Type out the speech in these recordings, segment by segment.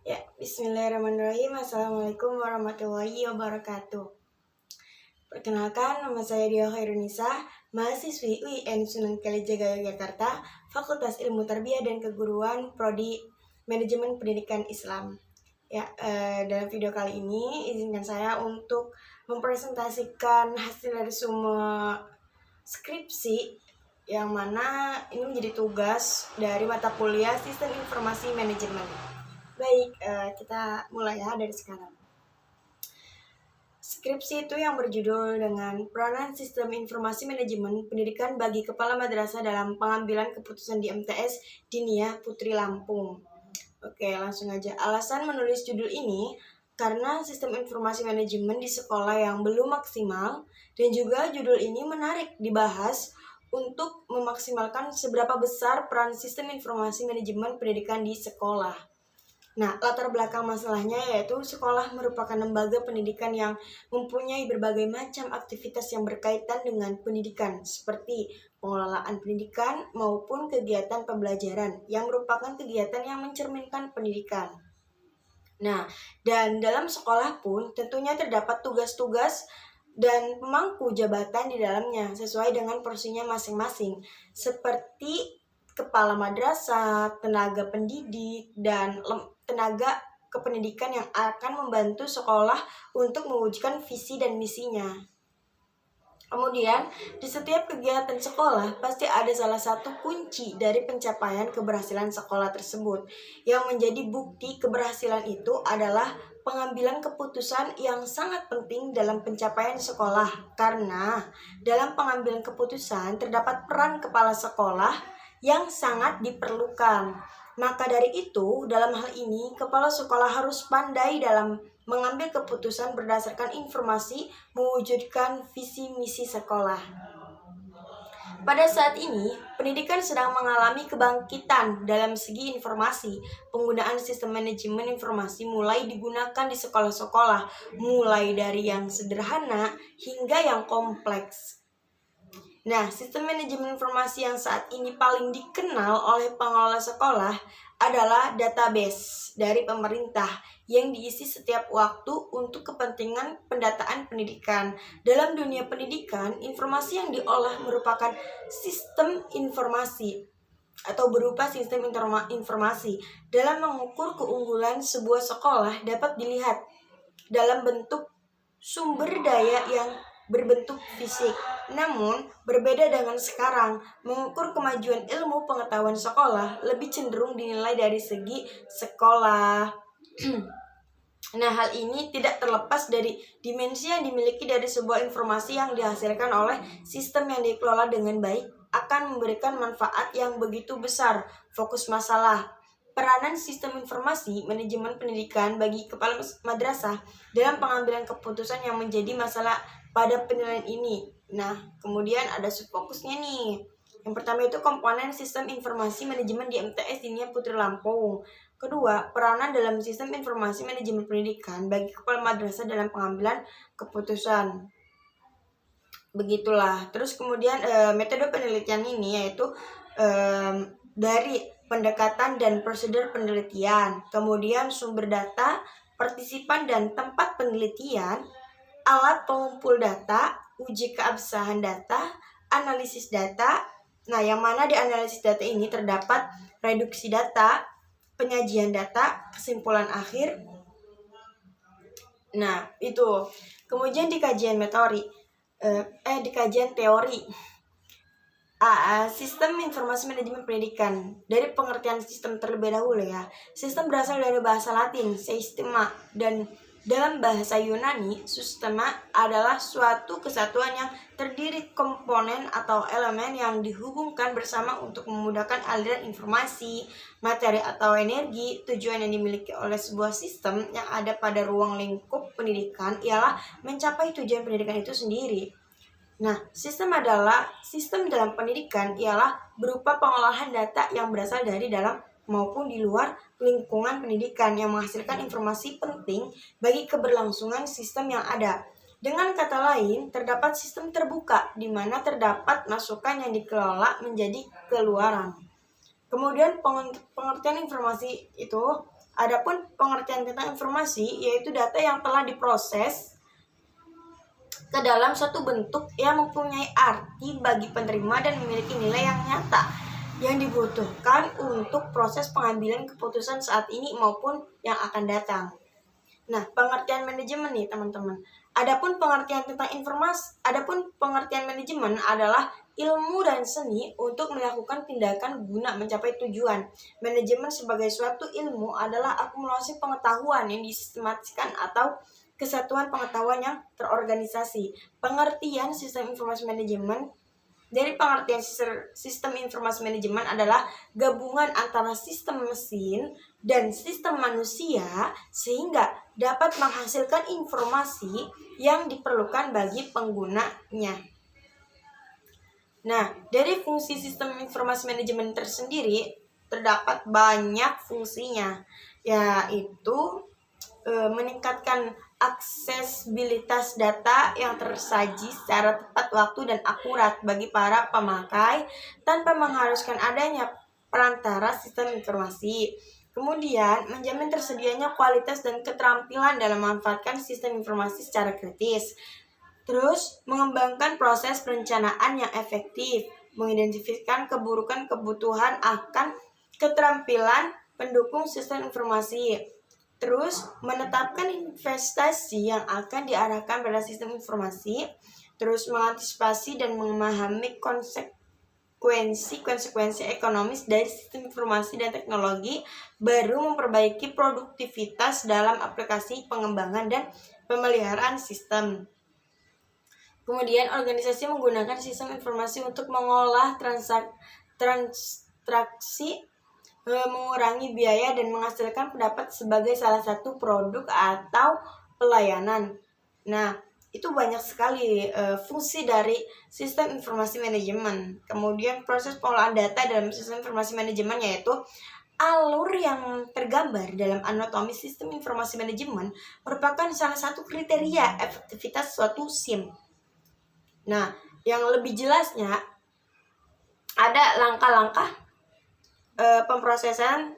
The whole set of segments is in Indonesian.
Ya, bismillahirrahmanirrahim. Assalamualaikum warahmatullahi wabarakatuh. Perkenalkan, nama saya Dia Khairunisa, mahasiswi UIN Sunan Kalijaga Yogyakarta, Fakultas Ilmu Tarbiyah dan Keguruan, Prodi Manajemen Pendidikan Islam. Dalam video kali ini, izinkan saya untuk mempresentasikan hasil dari semua skripsi yang mana ini menjadi tugas dari mata kuliah Sistem Informasi Manajemen. Baik, kita mulai ya dari sekarang. Skripsi itu yang berjudul dengan Peranan Sistem Informasi Manajemen Pendidikan bagi Kepala Madrasah dalam Pengambilan Keputusan di MTS Dinia Putri Lampung. Oke, langsung aja. Alasan menulis judul ini karena sistem informasi manajemen di sekolah yang belum maksimal dan juga judul ini menarik dibahas untuk memaksimalkan seberapa besar peran sistem informasi manajemen pendidikan di sekolah. Nah, latar belakang masalahnya yaitu sekolah merupakan lembaga pendidikan yang mempunyai berbagai macam aktivitas yang berkaitan dengan pendidikan, seperti pengelolaan pendidikan maupun kegiatan pembelajaran yang merupakan kegiatan yang mencerminkan pendidikan. Nah, dan dalam sekolah pun tentunya terdapat tugas-tugas dan pemangku jabatan di dalamnya sesuai dengan porsinya masing-masing, seperti kepala madrasah, tenaga pendidik, dan tenaga kependidikan yang akan membantu sekolah untuk mewujudkan visi dan misinya. Kemudian, di setiap kegiatan sekolah pasti ada salah satu kunci dari pencapaian keberhasilan sekolah tersebut. Yang menjadi bukti keberhasilan itu adalah pengambilan keputusan yang sangat penting dalam pencapaian sekolah. Karena dalam pengambilan keputusan terdapat peran kepala sekolah yang sangat diperlukan. Maka dari itu, dalam hal ini, kepala sekolah harus pandai dalam mengambil keputusan berdasarkan informasi mewujudkan visi misi sekolah. Pada saat ini, pendidikan sedang mengalami kebangkitan dalam segi informasi. Penggunaan sistem manajemen informasi mulai digunakan di sekolah-sekolah, mulai dari yang sederhana hingga yang kompleks. Nah, sistem manajemen informasi yang saat ini paling dikenal oleh pengelola sekolah adalah database dari pemerintah yang diisi setiap waktu untuk kepentingan pendataan pendidikan. Dalam dunia pendidikan, informasi yang diolah merupakan sistem informasi atau berupa sistem informasi. Dalam mengukur keunggulan sebuah sekolah dapat dilihat dalam bentuk sumber daya yang berbentuk fisik. Namun, berbeda dengan sekarang, mengukur kemajuan ilmu pengetahuan sekolah lebih cenderung dinilai dari segi sekolah. Nah, hal ini tidak terlepas dari dimensi yang dimiliki dari sebuah informasi yang dihasilkan oleh sistem yang dikelola dengan baik akan memberikan manfaat yang begitu besar. Fokus masalah peranan sistem informasi manajemen pendidikan bagi kepala madrasah dalam pengambilan keputusan yang menjadi masalah pada penilaian ini. Nah, kemudian ada subfokusnya nih. Yang pertama itu komponen sistem informasi manajemen di MTS Dinia Putri Lampung. Kedua, peranan dalam sistem informasi manajemen pendidikan bagi kepala madrasah dalam pengambilan keputusan. Begitulah. Terus kemudian metode penelitian ini yaitu dari pendekatan dan prosedur penelitian, kemudian sumber data, partisipan dan tempat penelitian, alat pengumpul data, uji keabsahan data, analisis data. Nah, yang mana di analisis data ini terdapat reduksi data, penyajian data, kesimpulan akhir. Nah, itu. Kemudian di kajian teori. Sistem informasi manajemen pendidikan. Dari pengertian sistem terlebih dahulu ya. Sistem berasal dari bahasa Latin, sistema, dan dalam bahasa Yunani, sistema adalah suatu kesatuan yang terdiri komponen atau elemen yang dihubungkan bersama untuk memudahkan aliran informasi, materi atau energi. Tujuan yang dimiliki oleh sebuah sistem yang ada pada ruang lingkup pendidikan ialah mencapai tujuan pendidikan itu sendiri. Nah, sistem dalam pendidikan ialah berupa pengolahan data yang berasal dari dalam maupun di luar lingkungan pendidikan yang menghasilkan informasi penting bagi keberlangsungan sistem yang ada. Dengan kata lain, terdapat sistem terbuka di mana terdapat masukan yang dikelola menjadi keluaran. Kemudian pengertian informasi itu Adapun pengertian tentang informasi yaitu data yang telah diproses ke dalam suatu bentuk yang mempunyai arti bagi penerima dan memiliki nilai yang nyata yang dibutuhkan untuk proses pengambilan keputusan saat ini maupun yang akan datang. Nah, pengertian manajemen nih teman-teman. Adapun pengertian manajemen adalah ilmu dan seni untuk melakukan tindakan guna mencapai tujuan. Manajemen sebagai suatu ilmu adalah akumulasi pengetahuan yang disistematikan atau kesatuan pengetahuan yang terorganisasi. Pengertian sistem informasi manajemen dari pengertian sistem informasi manajemen adalah gabungan antara sistem mesin dan sistem manusia sehingga dapat menghasilkan informasi yang diperlukan bagi penggunanya. Nah, dari fungsi sistem informasi manajemen tersendiri terdapat banyak fungsinya, yaitu meningkatkan aksesibilitas data yang tersaji secara tepat waktu dan akurat bagi para pemakai tanpa mengharuskan adanya perantara sistem informasi. Kemudian, menjamin tersedianya kualitas dan keterampilan dalam memanfaatkan sistem informasi secara kritis. Terus, mengembangkan proses perencanaan yang efektif, mengidentifikasi kebutuhan akan keterampilan pendukung sistem informasi. Terus, menetapkan investasi yang akan diarahkan pada sistem informasi. Terus, mengantisipasi dan memahami konsekuensi ekonomis dari sistem informasi dan teknologi, baru memperbaiki produktivitas dalam aplikasi pengembangan dan pemeliharaan sistem. Kemudian, organisasi menggunakan sistem informasi untuk mengolah transaksi, mengurangi biaya dan menghasilkan pendapat sebagai salah satu produk atau pelayanan. Nah, itu banyak sekali fungsi dari sistem informasi manajemen. Kemudian proses pengolahan data dalam sistem informasi manajemen yaitu alur yang tergambar dalam anatomi sistem informasi manajemen merupakan salah satu kriteria efektivitas suatu SIM. Nah, yang lebih jelasnya ada langkah-langkah pemrosesan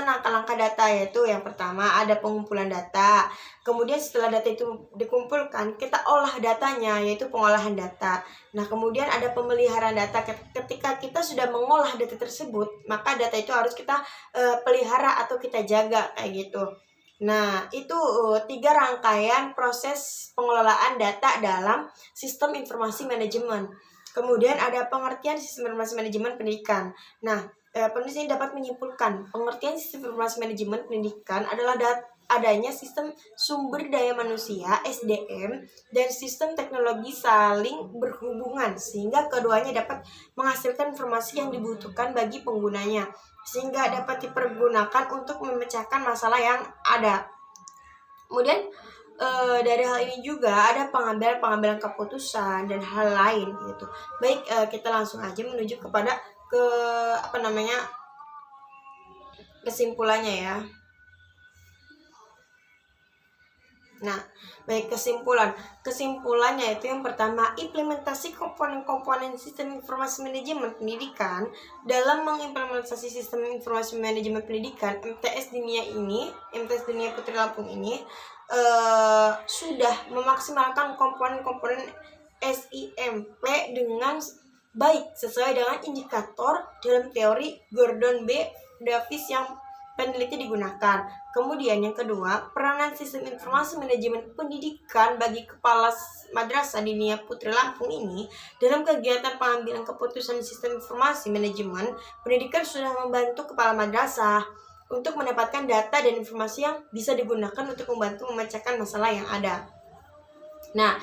langkah-langkah data, yaitu yang pertama ada pengumpulan data. Kemudian setelah data itu dikumpulkan, kita olah datanya, yaitu pengolahan data. Nah, kemudian ada pemeliharaan data. Ketika kita sudah mengolah data tersebut, maka data itu harus kita pelihara atau kita jaga kayak gitu. Nah, itu 3 rangkaian proses pengelolaan data dalam sistem informasi manajemen. Kemudian ada pengertian sistem informasi manajemen pendidikan. Nah, penulis ini dapat menyimpulkan pengertian sistem informasi manajemen pendidikan adalah adanya sistem sumber daya manusia (SDM) dan sistem teknologi saling berhubungan sehingga keduanya dapat menghasilkan informasi yang dibutuhkan bagi penggunanya sehingga dapat dipergunakan untuk memecahkan masalah yang ada. Kemudian dari hal ini juga ada pengambilan keputusan dan hal lain gitu. Baik, kita langsung aja menuju kepada kesimpulannya ya. Nah, baik, kesimpulannya itu yang pertama, implementasi komponen-komponen sistem informasi manajemen pendidikan. Dalam mengimplementasi sistem informasi manajemen pendidikan, MTS Dinia Putri Lampung ini sudah memaksimalkan komponen-komponen SIMP dengan baik sesuai dengan indikator dalam teori Gordon B. Davis yang peneliti digunakan. Kemudian yang kedua, peranan sistem informasi manajemen pendidikan bagi kepala madrasah Dinia Putri Lampung ini dalam kegiatan pengambilan keputusan sistem informasi manajemen pendidikan sudah membantu kepala madrasah untuk mendapatkan data dan informasi yang bisa digunakan untuk membantu memecahkan masalah yang ada. Nah,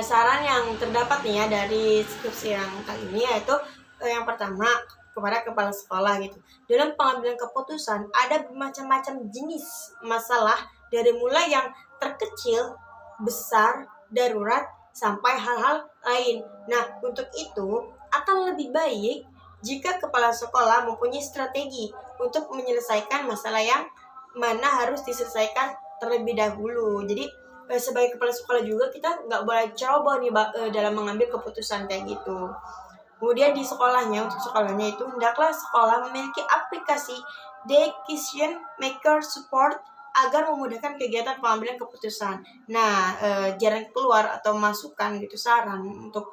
saran yang terdapat nih ya dari skripsi yang kali ini yaitu yang pertama, kepada kepala sekolah gitu. Dalam pengambilan keputusan ada macam-macam jenis masalah dari mulai yang terkecil, besar, darurat sampai hal-hal lain. Nah, untuk itu akan lebih baik jika kepala sekolah mempunyai strategi untuk menyelesaikan masalah yang mana harus diselesaikan terlebih dahulu. Jadi sebagai kepala sekolah juga kita nggak boleh ceroboh nih dalam mengambil keputusan kayak gitu. Kemudian di sekolahnya, untuk sekolahnya itu hendaklah sekolah memiliki aplikasi Decision Maker Support agar memudahkan kegiatan pengambilan keputusan. Nah, jalan keluar atau masukan gitu, saran untuk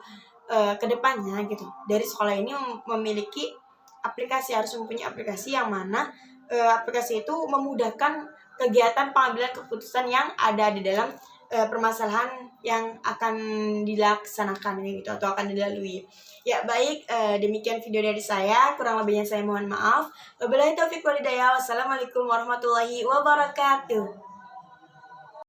kedepannya gitu dari sekolah ini memiliki aplikasi, harus mempunyai aplikasi yang mana aplikasi itu memudahkan kegiatan pengambilan keputusan yang ada di dalam permasalahan yang akan dilaksanakan gitu atau akan dilalui. Ya baik, demikian video dari saya, kurang lebihnya saya mohon maaf. Wabillahi taufiq wal hidayah. Wassalamualaikum warahmatullahi wabarakatuh.